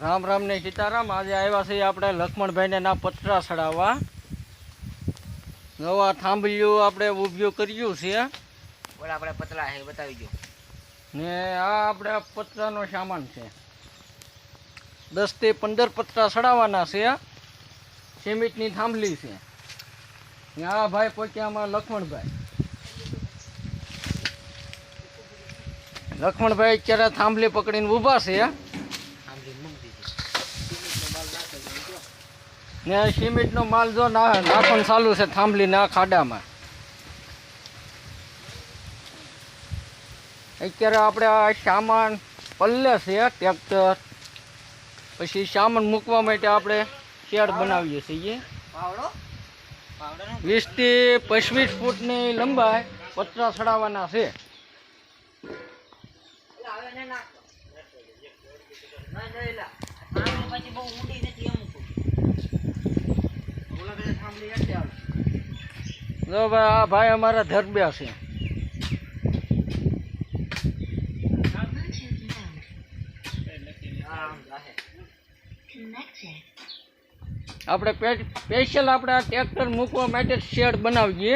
રામ રામ ને સીતારામ। આજે આવ્યા છીએ આપણે લક્ષ્મણભાઈને ના પતરા ચડાવવા। નવા થાંભલિયું આપણે ઊભું કર્યું છે। બોલ આપણે પતલા છે બતાવી દો ને આ આપણે પતરાનો સામાન છે। 10 થી 15 પતરા ચડાવવાના છે। સિમેન્ટની થાંભલી છે। ને આ ભાઈ પોક્યામાં લક્ષ્મણભાઈ અત્યારે થાંભલી પકડીને ઊભા છે। ને સિમેન્ટનો માલ જો નાખવાનું ચાલુ છે થાંભલીના ખાડામાં। અત્યારે આપણે આ સામાન પલ્લે છે ટ્રેક્ટર, પછી સામાન મૂકવા માટે આપણે શેડ બનાવીએ છીએ। 20 થી 25 ફૂટની લંબાઈ પતરા ચડાવવાના છે। જો ભાઈ આ ભાઈ અમારા ધરબ્યા છે। આપણે સ્પેશિયલ આપણે આ ટ્રેક્ટર મૂકવા માટે શેડ બનાવીએ।